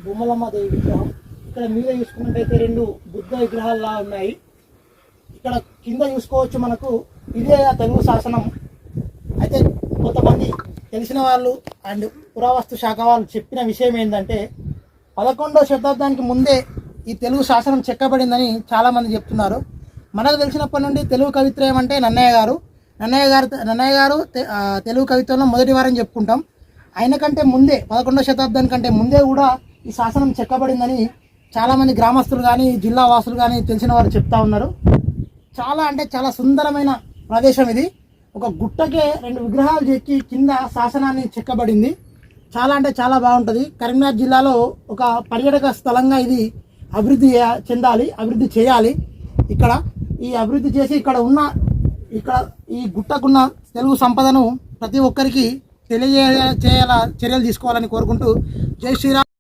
బొమ్మలమ్మ దేవి విగ్రహం. ఇక్కడ మీద చూసుకున్నట్టయితే 2 బుద్ధ విగ్రహాల్లా ఉన్నాయి. ఇక్కడ కింద చూసుకోవచ్చు మనకు ఇదే తెలుగు శాసనం. అయితే కొంతమంది తెలిసిన వాళ్ళు అండ్ పురావస్తు శాఖ వాళ్ళు చెప్పిన విషయం ఏంటంటే 11వ శతాబ్దానికి ముందే ఈ తెలుగు శాసనం చెక్కబడిందని చాలామంది చెప్తున్నారు. మనకు తెలిసినప్పటి నుండి తెలుగు కవిత్రయం అంటే నన్నయ్య గారు తెలుగు కవిత్వంలో మొదటి వారని చెప్పుకుంటాం. ఆయన కంటే ముందే 11వ శతాబ్దానికంటే ముందే కూడా ఈ శాసనం చెక్కబడిందని చాలామంది గ్రామస్తులు కానీ జిల్లా వాసులు కానీ తెలిసిన వారు చెప్తా ఉన్నారు. చాలా అంటే చాలా సుందరమైన ప్రదేశం ఇది. ఒక గుట్టకే 2 విగ్రహాలు చెక్కి కింద శాసనాన్ని చెక్కబడింది. చాలా అంటే చాలా బాగుంటుంది. కరీంనగర్ జిల్లాలో ఒక పర్యాటక స్థలంగా ఇది అభివృద్ధి చేయాలి. ఇక్కడ ఈ అభివృద్ధి చేసి ఇక్కడ ఈ గుట్టకున్న తెలుగు సంపదను ప్రతి ఒక్కరికి తెలియజేయాల చర్యలు తీసుకోవాలని కోరుకుంటూ జై శ్రీరామ్.